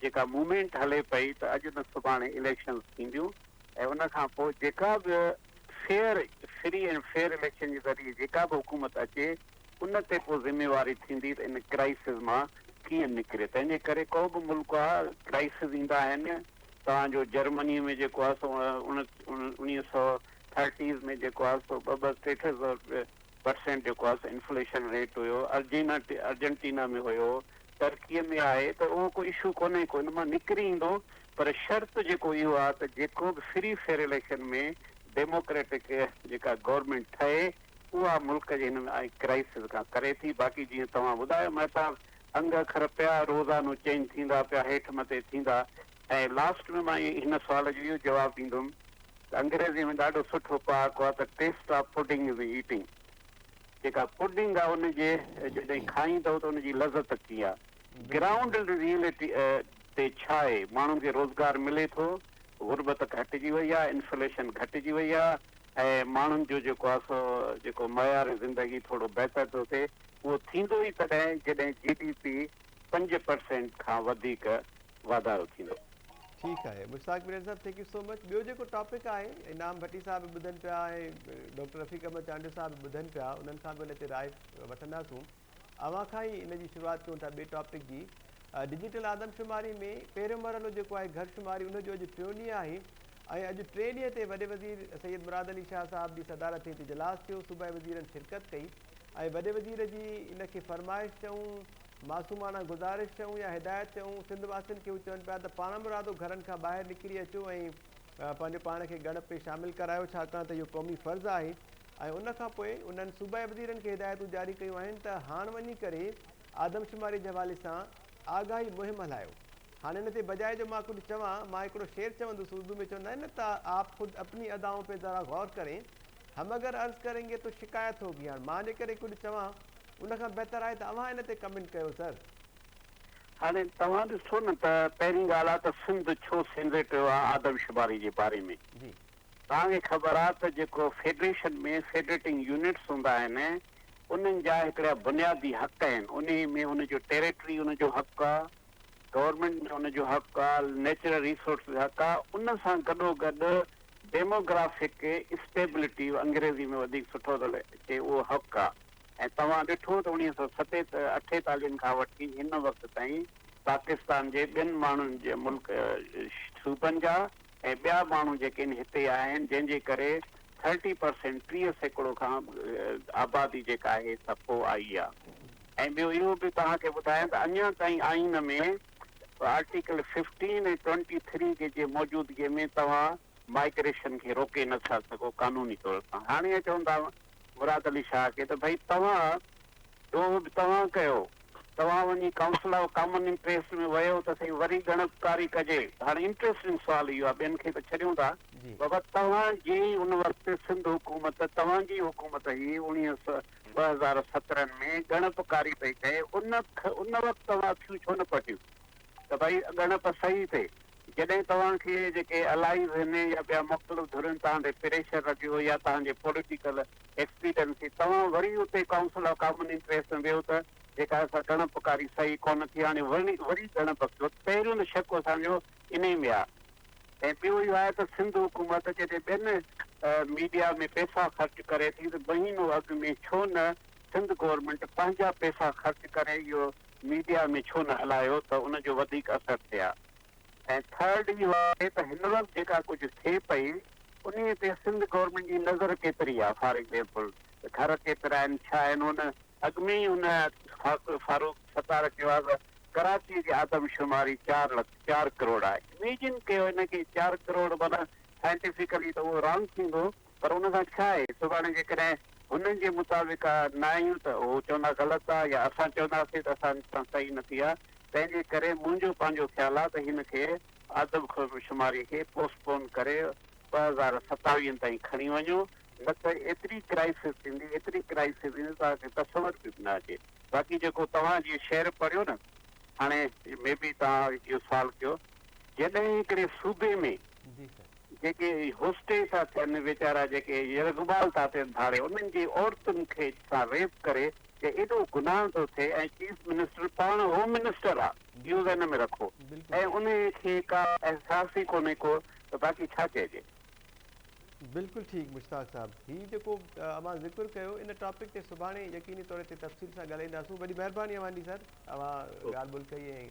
जेका मूवमेंट हले पई त अॼु न सुभाणे इलेक्शन्स थींदियूं ऐं उन खां पोइ जेका बि फ्री एंड फेयर इलेक्शन जे ज़रिए जेका बि हुकूमत अचे उन ते पोइ ज़िम्मेवारी थींदी त इन क्राइसिस मां कीअं निकिरे तंहिंजे करे को बि मुल्क आहे क्राइसिस ईंदा आहिनि तव्हांजो जर्मनीअ में जेको आहे सो 1930s में जेको आहे सो 2-3% जेको आहे इन्फ्लेशन रेट हुयो अर्जेंटीना में हुयो टर्कीअ में आहे त उहो कोई इशू कोन्हे को इन मां निकिरी ईंदो पर शर्त जेको इहो आहे त जेको बि फ्री फेयर इलेक्शन में डेमोक्रेटिक जेका गवर्नमेंट ठहे उहा मुल्क जे हिन क्राइसिस खां करे थी बाक़ी जीअं तव्हां ॿुधायो महताब अंग अखर पिया रोज़ानो चेंज थींदा पिया हेठि मथे थींदा ऐं लास्ट में मां हिन सुवाल जो इहो जवाबु ॾींदुमि त अंग्रेज़ी में ॾाढो सुठो पहाको आहे त test of pudding is eating जेका पुडिंग आहे उनजे जॾहिं खाईंदव त उनजी लज़त कीअं आहे ग्राउंड रियलिटी ते छा आहे माण्हुनि खे रोज़गार मिले थो गुरबत घटिजी वई आहे इन्फ्लेशन घटिजी वई आहे ऐं माण्हुनि जो जेको आहे सो जेको मयार ज़िंदगी थोरो बहितर थो थिए उहो थींदो ई तॾहिं जॾहिं GDP 5% खां वधीक वाधारो थींदो ठीकु आहे मुश्ताक मिर्ज़ा साहब थैंक यू सो मच ॿियो जेको टॉपिक आहे इनाम भट्टी साहब बि ॿुधनि पिया ऐं डॉक्टर रफ़ीक अहमद चांडो साहब बि ॿुधनि पिया उन्हनि सां बि हिन ते राय वठंदासूं अवां खां ई इन जी शुरूआति कयूं था ॿिए टॉपिक जी डिजिटल आदमशुमारी में पहिरियों मरहलो जेको आहे घरशुमारी उनजो अॼु 3 ॾींहं आहे ऐं अॼु 3 ॾींहं ते वॾे वज़ीर सैयद मुराद अली शाह साहब जी सदारत ते इजलास थियो सूबाई वज़ीरनि शिरकत कई ऐं वॾे वज़ीर जी इनखे फरमाइश चऊं मासूमाना गुज़ारिश चऊं या हिदायत चऊं सिंध वासियुनि खे चवनि पिया त पाण मुरादो घरनि खां ॿाहिरि निकिरी अचो ऐं पंहिंजे पाण खे ॻणप में शामिलु करायो छाकाणि त इहो क़ौमी फ़र्ज़ु आहे ऐं उनखां पोइ उन्हनि सूबाई वज़ीरनि खे हिदायतूं जारी कयूं आहिनि त हाणे वञी करे आदमशुमारी जे हवाले सां आगाही मुहिम हलायो हाणे हिन ते बजाए जो मां कुझु चवां मां हिकिड़ो शेर चवंदुसि उर्दू में चवंदा आहिनि न त आप ख़ुदि अपनी अदाओं पे ज़रा गौर करें हम अगर अर्ज़ करेंगे तो शिकायत होगी हाणे मां जे करे कुझु चवां उनखां बहितर आहे त अव्हां हिन ते कमेंट कयो सर हाणे तव्हां ॾिसो न त पहिरीं ॻाल्हि आहे त सिंध छो सेंदे कयो आहे आदमशुमारी जे बारे में जी तव्हांखे ख़बर आहे त जेको फेडरेशन में फेडरेटिंग यूनिट्स हूंदा आहिनि उन्हनि जा हिकिड़ा बुनियादी हक़ आहिनि उन में उनजो टेरिटरी उनजो हक़ु आहे गवर्नमेंट में उनजो हक़ु आहे नेचुरल रिसोर्स हक़ु आहे उन सां गॾोगॾु डेमोग्राफिक स्टेबिलिटी अंग्रेज़ी में वधीक सुठो थो अचे उहो हक़ु आहे ऐं तव्हां ॾिठो त 1948 खां वठी हिन वक़्त ताईं पाकिस्तान जे ॿियनि माण्हुनि जे मुल्क सूबनि जा ऐं ॿिया माण्हू जेके आहिनि हिते आहिनि, जंहिंजे करे 30% 30% खां आबादी जेका आहे सा पोइ आई आहे। ऐं ॿियो इहो बि तव्हांखे ॿुधायां त अञा ताईं आइन में आर्टिकल 15 ऐं 23 जे मौजूदगीअ में तव्हां माइग्रेशन खे रोके नथा सघो कानूनी तौर सां। हाणे चवंदा मुराद अली शाह खे त भई तव्हां कयो, तव्हां वञी काउंसिल ऑफ कॉमन इंट्रेस्ट में वियो त सही वरी गणपकारी कजे। हाणे इंट्रस्टिंग सुवाल इहो आहे, ॿियनि खे त छॾियूं था, बाबा तव्हांजी उन वक़्तु सिंध हुकूमत, तव्हांजी हुकूमत ही 2017 में गणपकारी पई कए, उन वक़्तु तव्हां अखियूं छो न पटियूं त भई गणप सही थिए? जॾहिं तव्हांखे जेके अलाइव आहिनि या ॿिया मुख़्तलिफ़ धुरियुनि तव्हां ते प्रेशर रखियो या तव्हांजे पॉलिटिकल एक्सपीरियंस, तव्हां वरी उते काउंसिल ऑफ कॉमन इंट्रेस्ट में वियो त जेका असां गणपकारी सही कोन थी, हाणे वरी गणप कयो। पहिरियों न शक असांजो इन में आहे। ऐं ॿियो इहो आहे त सिंध हुकूमत जॾहिं ॿियनि मीडिया में पैसा ख़र्च करे थी त महीनो अॻु में छो न सिंध गवर्नमेंट पंहिंजा पैसा ख़र्च करे इहो मीडिया में छो न हलायो त उनजो वधीक असरु थिए हा। ऐं थर्ड इहो आहे त हिन वक़्तु जेका कुझु थिए पई उन ते सिंध गवर्नमेंट जी नज़र केतिरी आहे। फॉर एग्ज़ाम्पल घर केतिरा आहिनि, छा आहिनि, हुन अॻु में ई हुन फारूक सतार चयो आहे त कराची जी आदमशुमारी 4 करोड़ आहे। इमेजिन कयो हिनखे 4 करोड़, माना साइंटिफिकली त उहो रॉन्ग थींदो, पर उन सां छा आहे, सुभाणे जेकॾहिं हुननि जे मुताबिक़ न आहियूं त उहो चवंदा ग़लति आहे, या असां चवंदासीं त असां सां सही न थी आहे। तंहिंजे करे मुंहिंजो पंहिंजो ख़्यालु आहे त हिनखे आदमशुमारी खे पोस्टपोन करे 2027 ताईं खणी वञो, न त एतिरी क्राइसिस थींदी तव्हांखे तसवर बि न अचे। बाक़ी जेको तव्हां जीअं शहर पढ़ियो न, हाणे मे बि तव्हां इहो सुवाल कयो, जॾहिं हिकिड़े सूबे में जेके होस्टेज था थियनि वीचारा, जेके यरगबाल था थियनि धाड़े, उन्हनि जी औरतुनि खे सां रेप करे कि एॾो गुनाह थो थिए, ऐं चीफ मिनिस्टर पाण होम मिनिस्टर आहे, इहो ज़हन में रखो, ऐं उन खे का एहसास ई कोन्हे को, त बाक़ी छा चइजे। बिल्कुलु ठीकु मुश्ताक साहब, हीउ जेको अवां ज़िक्र कयो इन टॉपिक ते सुभाणे यकीनी तौर ते तफ़सील सां ॻाल्हाईंदासूं। वॾी महिरबानी अवांजी सर, अवां ॻाल्हि ॿोल कई ऐं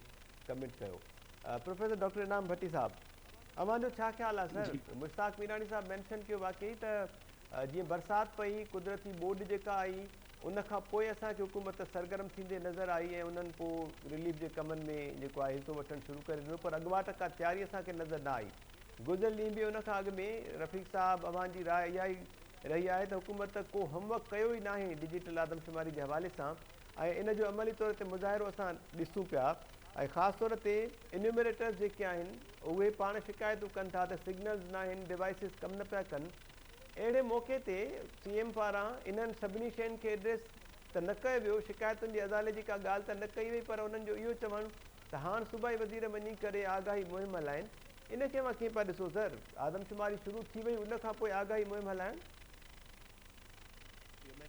कमेंट कयो। प्रोफेसर डॉक्टर इनाम भट्टी साहब, अवांजो छा ख़्यालु आहे सर? मुश्ताक मीरानी साहब मैंशन कयो वाकई त जीअं बरसाति पई, कुदरती ॿोॾि जेका आई, उन खां पोइ असांखे हुकूमत सरगर्म थींदे नज़र आई ऐं उन्हनि पोइ रिलीफ जे कमनि में जेको आहे हिसो वठणु शुरू करे ॾिनो, पर अॻुवाट का तयारी असांखे नज़र न आई। गुज़िरियल ॾींहुं बि उन खां अॻु में रफ़ीक साहब अवांजी राय इहा ई रही आहे त हुकूमत को होमवर्क कयो ई नाहे डिजिटल आदमशुमारी जे हवाले सां, ऐं इन जो अमली तौर ते मुज़ाहिरो असां ॾिसूं पिया। ऐं ख़ासि तौर ते इन्यूमरेटर्स जेके आहिनि उहे पाण शिकायतूं कनि था त सिग्नल्स न आहिनि, डिवाइसिस कमु न पिया कनि। अहिड़े मौक़े ते CM पारां इन्हनि सभिनी शयुनि खे एड्रेस त न कयो वियो, शिकायतुनि जे अज़ाले जी का ॻाल्हि त न कई वई, पर उन्हनि जो इहो चवणु त हाणे सूबाई वज़ीर वञी करे आगाही मुहिम हलाइनि, इन खे मां कीअं पिया ॾिसो सर? आदमशुमारी शुरू थी वई, उन खां पोइ आगाही मुहिम हलाइणु?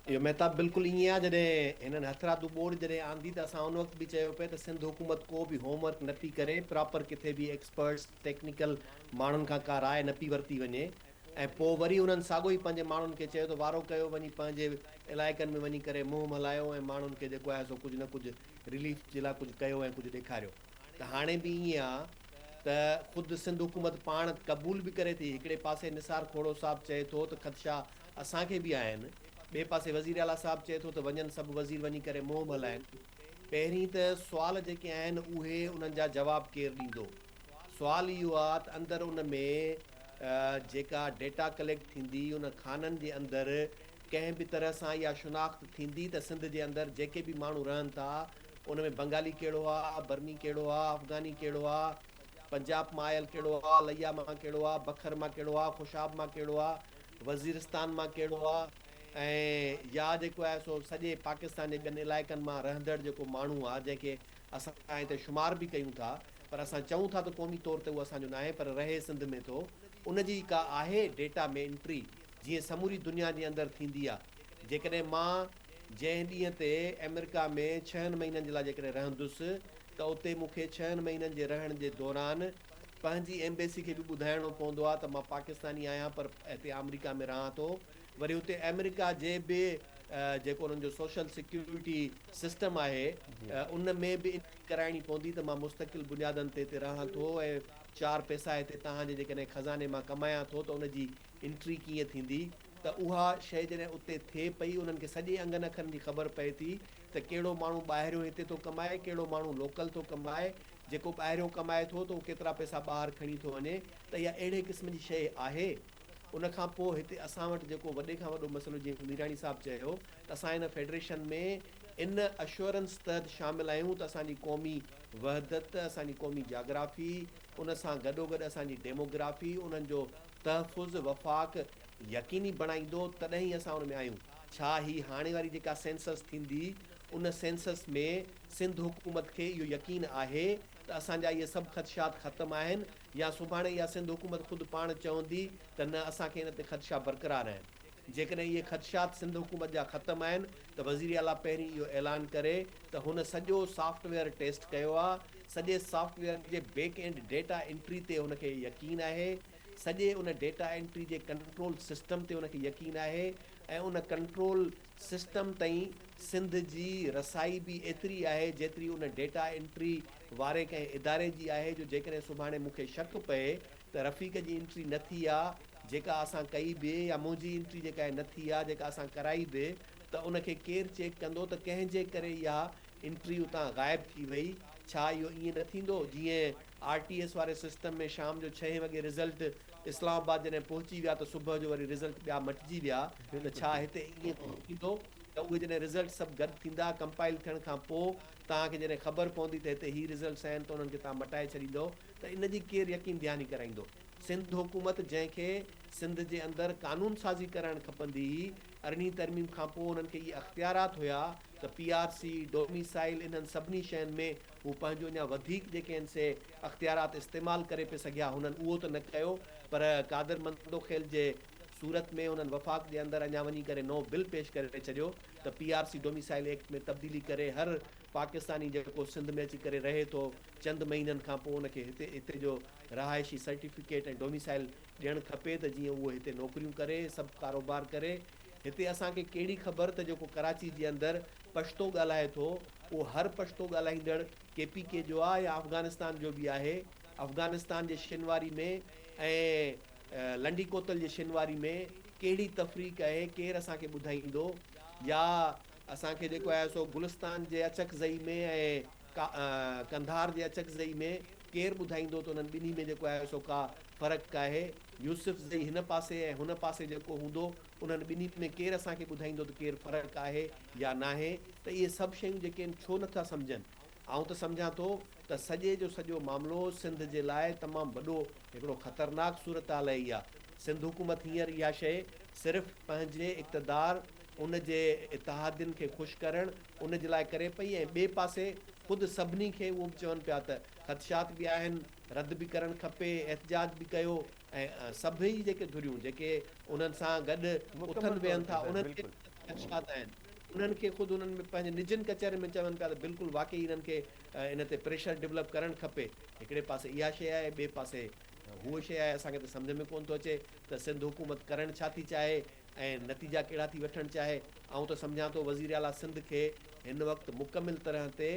इहो महताब बिल्कुलु ईअं आहे, जॾहिं हिननि हथरादू ॿोड़ जॾहिं आंदी त असां उन वक़्तु बि चयो पिए त सिंध हुकूमत को बि होमवर्क न पई करे, प्रॉपर किथे बि एक्सपर्ट्स टेक्निकल माण्हुनि खां का राय न पई वरिती वञे, ऐं पोइ वरी उन्हनि साॻियो ई पंहिंजे माण्हुनि खे चयो त वारो कयो, वञी पंहिंजे इलाइक़नि में वञी करे मुंहुं हलायो ऐं माण्हुनि खे जेको आहे सो कुझु न कुझु रिलीफ जे लाइ कुझु कयो ऐं कुझु ॾेखारियो। त हाणे बि ईअं आहे त ख़ुदि सिंध हुकूमत पाण क़बूल बि करे थी। हिकिड़े पासे निसार खोड़ो साहब चए थो त ख़दशा असांखे बि आहिनि, ॿिए पासे वज़ीर आला साहब चए थो त वञनि सभु वज़ीर वञी करे मुंहुं हलाइनि। पहिरीं त सुवाल जेके आहिनि उहे उन्हनि जा जवाब केरु ॾींदो? सुवाल इहो आहे त अंदरि उन में जेका डेटा कलेक्ट थींदी, उन खाननि जे अंदरि कंहिं बि तरह सां इहा शुनाख्त थींदी त सिंध जे अंदरि जेके बि माण्हू रहनि था उन में बंगाली कहिड़ो आहे, बर्मी कहिड़ो आहे, अफ़गानी कहिड़ो आहे, पंजाब मां आयल कहिड़ो आहे, लैया मां कहिड़ो आहे, बखर मां कहिड़ो आहे, खुशाब मां कहिड़ो आहे, वज़ीरिस्तान मां कहिड़ो आहे, ऐं या जेको आहे सो सॼे पाकिस्तान जे ॿियनि इलाइक़नि मां रहंदड़ जेको माण्हू आहे, जंहिंखे असां हिते शुमार बि कयूं था, पर असां चऊं था त क़ौमी तौर ते उहो असांजो न आहे, पर रहे सिंध में थो, उनजी का आहे डेटा में एंट्री, जीअं समूरी दुनिया जे अंदरि थींदी आहे। जेकॾहिं मां जंहिं ॾींहं ते अमेरिका में 6 महीननि जे लाइ जेकॾहिं रहंदुसि त उते मूंखे 6 महीननि जे रहण जे दौरान पंहिंजी एम्बेसी खे बि ॿुधाइणो पवंदो आहे त मां पाकिस्तानी आहियां पर हिते अमेरिका में रहां थो। वरी हुते अमेरिका जे बि जेको उन्हनि जो सोशल सिक्योरिटी सिस्टम आहे उन में बि एंट्री कराइणी पवंदी त मां मुस्तक़िल बुनियादनि ते हिते रहां थो ऐं 4 पैसा हिते तव्हांजे जेकॾहिं खज़ाने मां कमायां थो त उनजी एंट्री कीअं थींदी त उहा शइ जॾहिं उते थिए पई उन्हनि खे सॼे अंगनि अखरनि जी ख़बर पए थी त कहिड़ो माण्हू ॿाहिरियों हिते थो कमाए कहिड़ो माण्हू लोकल थो कमाए जेको ॿाहिरियों कमाए थो त उहो केतिरा पैसा ॿाहिरि खणी थो वञे त इहा अहिड़े क़िस्म जी शइ आहे उन खां पोइ हिते असां वटि जेको वॾे खां वॾो मसइलो जीअं मीराणी साहिबु चयो त असां हिन फेडरेशन में इन अश्योरेंस तहत शामिल आहियूं त असांजी क़ौमी वहदत असांजी क़ौमी जाग्राफ़ी उन सां गॾोगॾु असांजी डेमोग्राफ़ी उन्हनि जो तहफ़ुज़ वफ़ाक़ यकीनी बणाईंदो तॾहिं ई असां उन में आहियूं छा ही हाणे वारी जेका सेंसस थींदी उन सेंसस में सिंध हुकूमत खे इहो यकीन आहे त असांजा इहे सभु ख़दशात ख़तमु आहिनि या सुभाणे इहा सिंध हुकूमत ख़ुदि पाण चवंदी त न असांखे हिन ते ख़दशा बरक़रार आहिनि जेकॾहिं इहे ख़दशात सिंध हुकूमत जा ख़तमु आहिनि त वज़ीर आला पहिरीं इहो ऐलान करे त हुन सॼो सॉफ्टवेयर टेस्ट कयो आहे सॼे software J back and data entry ते हुनखे यकीन आहे सॼे उन डेटा एंट्री जे कंट्रोल सिस्टम ते हुनखे यकीन आहे ऐं उन कंट्रोल सिस्टम ताईं सिंध जी रसाई बि एतिरी आहे जेतिरी उन डेटा एंट्री वारे कंहिं इदारे जी आहे जो जेकॾहिं सुभाणे मूंखे शक पए त रफ़ीक जी एंट्री न थी आहे जेका असां कई बि या मुंहिंजी एंट्री जेका आहे न थी आहे जेका असां कराई बि त उनखे केरु चेक कंदो त कंहिंजे करे इहा एंट्री उतां ग़ाइबु थी वई छा इहो ईअं न थींदो जीअं RTS वारे सिस्टम में शाम जो 6 वॻे रिज़ल्ट इस्लामाबाद जॾहिं पहुची विया त सुबुह जो वरी रिज़ल्ट ॿिया मटिजी विया त छा हिते ईअं थींदो त उहे जॾहिं रिज़ल्ट सभु गॾु थींदा कंपाइल थियण खां पोइ तव्हांखे जॾहिं ख़बर पवंदी त हिते ही रिज़ल्ट्स आहिनि त उन्हनि खे तव्हां मटाए छॾींदो त इन जी केरु यकीन ध्यानी कराईंदो सिंध हुकूमत जंहिंखे सिंध जे अंदरि कानून साज़ी करणु खपंदी हुई 18 तरमीम खां पोइ उन्हनि खे इहे अख़्तियारात हुया त PRC डोमिसाइल इन्हनि सभिनी शयुनि में हू पंहिंजो अञा वधीक जेके आहिनि से अख़्तियारात इस्तेमालु करे पिए सघिया हुननि उहो त न कयो पर कादर मंदोखेल जे सूरत में उन्हनि वफ़ाक़ जे अंदरि अञा वञी करे नओं बिल पेश करे छॾियो त PRC डोमिसाइल एक्ट में तब्दीली करे हर पाकिस्तानी जेको सिंध में अची करे रहे थो चंद महीननि खां पोइ उनखे हिते जो रहाइशी सर्टिफिकेट ऐं डोमिसाइल ॾियणु खपे त जीअं उहो हिते नौकरियूं करे सभु कारोबार करे हिते असांखे कहिड़ी ख़बर त जेको कराची जे अंदरि पश्तो ॻाल्हाए थो उहो हर पश्तो ॻाल्हाईंदड़ KPK जो आहे या अफ़गानिस्तान जो बि आहे अफ़गानिस्तान जे शिनवारी में ऐं लंडी कोतल जे शिनवारी में कहिड़ी तफ़रीक़ आहे केरु असांखे ॿुधाईंदो या असांखे जेको आहे सो गुलिस्तान जे अचकज़ई में ऐं कंधार जे अचकज़ई में केरु ॿुधाईंदो त उन्हनि ॿिन्ही में जेको आहे सो का फ़र्क़ु आहे यूसुफ़ज़ई हिन पासे ऐं हुन पासे जेको हूंदो उन्हनि ॿिन्ही में केरु असांखे ॿुधाईंदो त केरु फ़र्क़ु आहे या न आहे त इहे सभु शयूं जेके आहिनि छो नथा सम्झनि आउं त सम्झां थो त सॼे जो सॼो मामिलो सिंध जे लाइ तमामु वॾो हिकिड़ो ख़तरनाक सूरत हाल ई आहे सिंध हुकूमत हींअर इहा शइ सिर्फ़ु पंहिंजे इक़्तदार उन जे इतिहादियुनि खे ख़ुशि करणु उन जे लाइ करे पई ऐं ॿिए पासे ख़ुदि सभिनी खे उहो बि चवनि पिया त ख़दशात बि आहिनि रद्द बि करणु खपे एहतजाज बि कयो ऐं सभई जेके धुरियूं जेके उन्हनि सां गॾु उथनि वेहनि था उन्हनि खे ख़दशात आहिनि उन्हनि खे ख़ुदि उन्हनि में पंहिंजे निजनि कचहरियुनि में चवनि पिया त बिल्कुलु वाक़ई हिननि खे इन ते प्रेशर डेवलप करणु खपे हिकिड़े पासे इहा शइ आहे ॿिए पासे हूअ शइ आहे असांखे त सम्झ में कोन थो अचे त सिंध हुकूमत करणु छा थी चाहे ऐं नतीजा कहिड़ा थी वठणु चाहे ऐं त सम्झां थो वज़ीर आला सिंध खे हिन वक़्तु मुकमिल तरह ते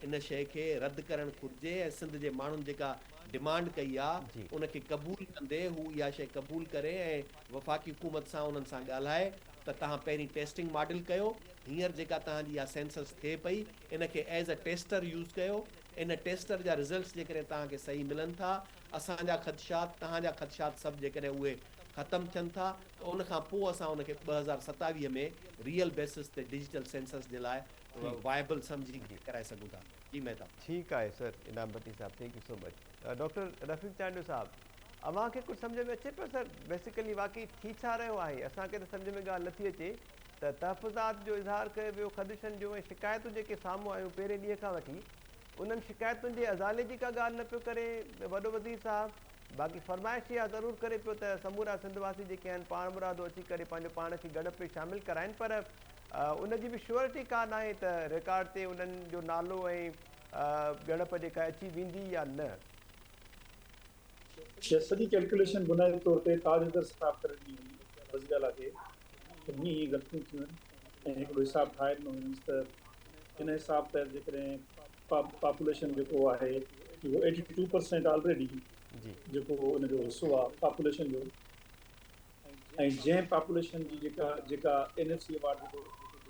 इन शइ खे रद्द करणु घुरिजे ऐं सिंध जे माण्हुनि जेका डिमांड कई आहे उनखे क़बूलु कंदे हू इहा शइ क़बूलु करे ऐं वफ़ाक़ी हुकूमत सां उन्हनि सां ॻाल्हाए त तव्हां पहिरीं टेस्टिंग मॉडल कयो हींअर जेका तव्हांजी इहा सेंसस थिए पई इनखे एज़ अ टेस्टर यूज़ कयो इन टेस्टर जा रिज़ल्ट्स जेकॾहिं तव्हांखे सही मिलनि था असांजा ख़दशात तव्हांजा ख़दशात सभु जेकॾहिं उहे ख़तमु थियनि था त उनखां पोइ असां उनखे 2027 में रियल बेसिस ते डिजिटल सेंसस जे लाइ वाइबल सम्झी कराए सघूं था जी मेहता ठीकु आहे sir Inam Bhatti sahab thank you so much doctor Rafiq Chandu sahab अव्हांखे कुझु सम्झ में अचे पियो सर बेसिकली वाक़ई थी छा रहियो आहे असांखे त सम्झ में ॻाल्हि नथी अचे त तहफ़ुज़ात जो इज़हार कयो वियो ख़दशनि जो ऐं शिकायतूं जेके साम्हूं आयूं पहिरें ॾींहं खां वठी उन्हनि शिकायतुनि जे अज़ाले जी का ॻाल्हि न पियो करे वॾो वज़ीर साहिबु बाक़ी फरमाइश इहा ज़रूरु करे पियो त समूरा सिंधवासी जेके आहिनि पाण मुरादो अची करे पंहिंजो पाण खे गॾु पे शामिलु कराइनि पर उनजी बि श्योरिटी कान आहे त रिकॉर्ड ते उन्हनि जो नालो ऐं ॻणप जेका अची वेंदी या न सॼी कैलकुलेशन बुनियादी तौर ते ताजदर साफ़ करे ॾिनी वज़ीर आला खे हीअं ग़लतियूं थियूं आहिनि ऐं हिकिड़ो हिसाबु ठाहे ॾिनो हुयुसि त इन हिसाब त जेकॾहिं पॉपुलेशन जेको आहे जेको 82% ऑलरेडी जी जेको उनजो हिसो आहे पॉपुलेशन जो, ऐं जंहिं पॉपुलेशन जी जेका NFC अवार्ड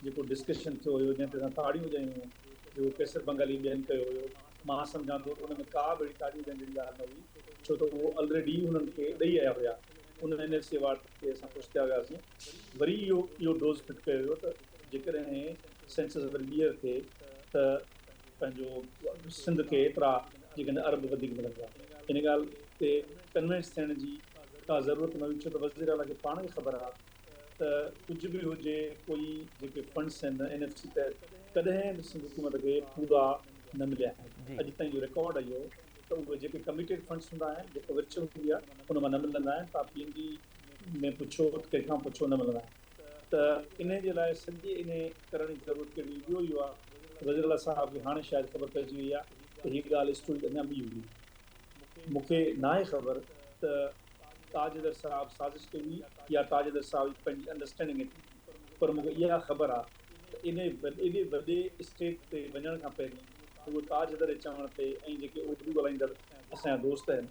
जेको डिस्कशन थियो हुयो, जंहिं ते असां ताड़ियूं ॾियूं हुयूं, जेको केसर बंगाली ॿियनि कयो हुयो, मां सम्झां थो उन में का बि ताड़ियूं ॾियण जहिड़ी ॻाल्हि न हुई, छो त उहो ऑलरेडी हुननि खे ॾेई आया हुया। उन NFC अवार्ड ते असां ख़ुशि थिया हुआसीं। वरी इहो डोज़ फिट कयो हुयो त जेकॾहिं सेंसस वरी ॿीहर थिए त पंहिंजो सिंध खे एतिरा जेकॾहिं अरब वधीक मिलंदा। इन ॻाल्हि ते कन्विंस थियण जी का ज़रूरत न हुई, छो त वज़ीर आला खे पाण खे ख़बर आहे त कुझु बि हुजे, कोई जेके फंड्स आहिनि NFC तहत कॾहिं बि सिंध हुकूमत खे पूरा न मिलिया आहिनि। अॼु ताईं जो रिकॉर्ड आहे इहो त उहे जेके कमिटेड फंड्स हूंदा आहिनि, जेको विच हूंदी आहे उन मां न मिलंदा आहिनि। तव्हां PNB में पुछो, कंहिंखां पुछो, न मिलंदा आहिनि। त इन जे लाइ सॼे इन करण जी ज़रूरत कहिड़ी? ॿियो इहो आहे वज़ीर आला साहिब खे हाणे शायदि ख़बर पइजी वई आहे त हीअ ॻाल्हि स्टोरी अञा ॿी हुई। मूंखे न आहे ख़बर त ताजदर साहब साज़िश कई हुई या ताजदर साहब पंहिंजी अंडरस्टैंडिंग में, पर मूंखे इहा ख़बर आहे त एॾे वॾे स्टेट ते वञण खां पहिरीं उहो ताजदर जे चवण ते ऐं जेके उर्दू ॻाल्हाईंदड़ असांजा दोस्त आहिनि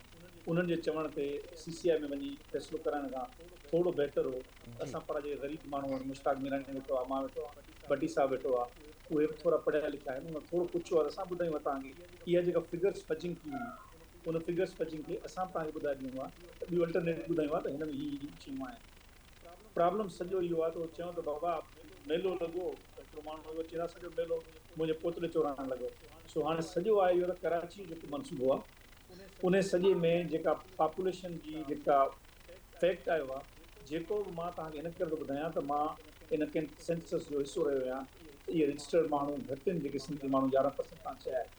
उन्हनि जे चवण ते CCI में वञी फ़ैसिलो कराइण खां थोरो बहितर हो। असां पर जेके ग़रीब माण्हू आहिनि, मुश्ताक मीरानी वेठो आहे, मां वेठो आहे, भट्टी साहब वेठो आहे, उहे बि थोरा पढ़िया लिखिया आहिनि, उन थोरो पुछो आहे। असां ॿुधायूं तव्हांखे इहा जेका फिगर्स फजिंग थी हुई, उन फिगर्स फजिंग खे असां तव्हांखे ॿुधाए ॾिनो आहे त ॿियूं अल्टरनेट ॿुधायूं आहे त हिन में हीअ शयूं आहिनि। प्रॉब्लम सॼो इहो आहे त उहो चवनि त बाबा मेलो लॻो, हिकिड़ो माण्हू हुयो चवंदा सॼो मेलो मुंहिंजे पोतरे चोराइण लॻो। सो हाणे सॼो आहे इहो त कराची जेको मनसूबो आहे उन सॼे में जेका पॉपुलेशन जी जेका फैक्ट आयो आहे, जेको बि मां तव्हांखे इन करे थो ॿुधायां त मां इन सेंसस जो हिसो रहियो आहियां। इहे रजिस्टर्ड माण्हू घटि आहिनि, जेके सिंधी माण्हू 11% तव्हां चया आहे,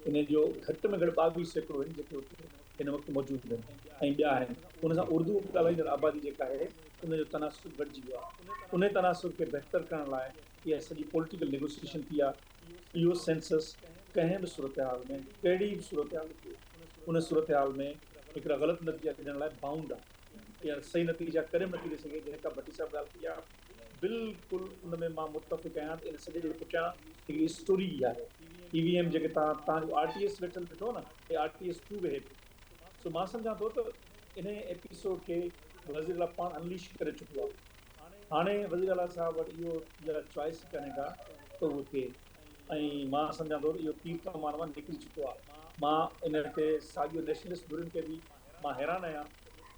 इन जो घटि में घटि 22% आहिनि जेके हुते हिन वक़्तु मौजूदु आहिनि ऐं ॿिया आहिनि। उन सां उर्दू ॻाल्हाईंदड़ आबादी जेका आहे उनजो तनासुब घटिजी वियो आहे। उन तनासुब खे बहितर करण लाइ इहा सॼी पॉलिटिकल नेगोसिएशन थी आहे। इहो सेंसस कंहिं बि सूरत हाल में, कहिड़ी बि सूरत हाल में, उन सूरत हाल में हिकिड़ा ग़लति नतीजा कढण लाइ बाउंड आहे। या सही नतीजा करे बि नथी ॾेई सघे। जेका भट्टी साहब ॻाल्हि कई आहे बिल्कुलु उन में मां मुतफ़िक़ आहियां त इन सॼे जे पुठियां हिकिड़ी स्टोरी आहे। EVM जेके तव्हांजो RTS वेठल ॾिठो न, हे RTS 2 वेहे पियो। सो मां सम्झां थो त इन एपिसोड खे वज़ीर आला पाण अनलीश करे चुको आहे। हाणे वज़ीर आला साहब वटि इहो इहा चॉइस कान्हे का त उहो थिए, ऐं मां सम्झां थो इहो तीर कमान मां निकिरी चुको आहे। मां इन ते साॻियो नेशनलिस्ट धुरियुनि खे बि मां हैरान आहियां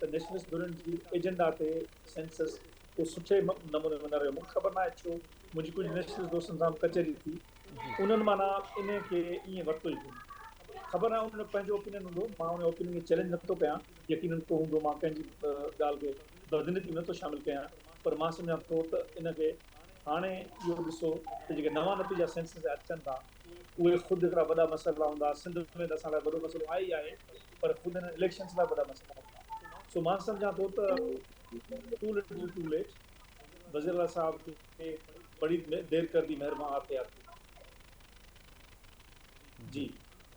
त नेशनलिस्ट धुरियुनि जी एजेंडा ते सेंसस को सुठे नमूने में न रहियो। मूंखे ख़बर न आहे छो, मुंहिंजी कुझु नेशनलिस्ट दोस्तनि सां कचहरी थी, उन्हनि माना इन खे ईअं वरितो ई कोन्हे। ख़बर आहे उन्हनि पंहिंजो ओपिनियन हूंदो, मां उन ओपिनियन खे चैलेंज नथो कयां, यकीनन को हूंदो, मां कंहिंजी ॻाल्हि खे बदनीति नथो शामिलु कयां, पर मां सम्झां थो त इन खे हाणे इहो ॾिसो त जेके नवां नतीजा सेंसस जा अचनि था उहे ख़ुदि हिकिड़ा वॾा मसइला हूंदा। सिंध में त असां लाइ वॾो मसइलो आहे ई आहे, पर ख़ुदि हिन इलेक्शन्स लाइ वॾा मसइला हूंदा। सो मां सम्झां थो त टू लिटिल टू लेट, वज़ीर आला साहब खे बड़ी देर कर दी मेहरबान आते आते। जी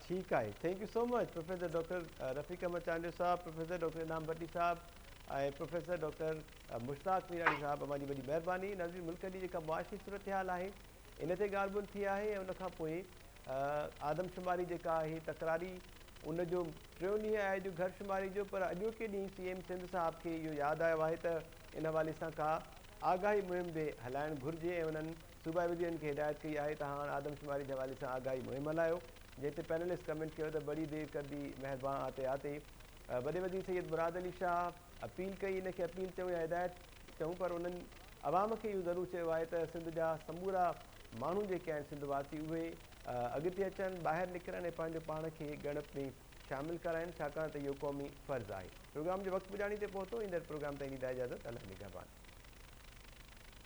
ठीकु आहे, thank you so much professor doctor Rafiq Ahmed Chandio साहब, प्रोफेसर डॉक्टर इनाम भट्टी साहब ऐं प्रोफेसर डॉक्टर मुश्ताक मीरानी साहब, अमांजी वॾी महिरबानी। नज़ीर मुल्क जी जेका मुआशी सूरत हाल आहे इन ते ॻाल्हि ॿोल थी आहे ऐं उनखां पोइ आदमशुमारी जेका आहे तकरारी उनजो टियों ॾींहुं आहे जो घरशुमारी जो, पर अॼोके ॾींहुं CM सिंध साहब खे इहो यादि आयो आहे त इन हवाले सां का आगाही मुहिम बि हलाइणु घुरिजे ऐं उन्हनि सूबाई वज़ीरनि खे हिदायत कई आहे त हाणे आदमशुमारी जे हवाले सां आगाही मुहिम हलायो। जंहिं ते पैनलिस्ट कमेंट कयो त बड़ी देर कर दी मेहरबान आते आते। वॾे वज़ीर सैयद मुराद अली शाह अपील कई, इनखे अपील चऊं या हिदायत चऊं, पर उन्हनि आवाम खे इहो ज़रूरु चयो आहे त सिंध जा समूरा माण्हू जेके आहिनि सिंध वासी उहे अॻिते अचनि, ॿाहिरि निकिरनि ऐं पंहिंजो पाण खे ॻणप में शामिलु कराइनि, छाकाणि त इहो क़ौमी फ़र्ज़ु आहे। प्रोग्राम जो वक़्तु बि ॼाणी ते पहुतो। ईंदड़ प्रोग्राम ताईं ॾींदा इजाज़त। अल्लाह निगहबान।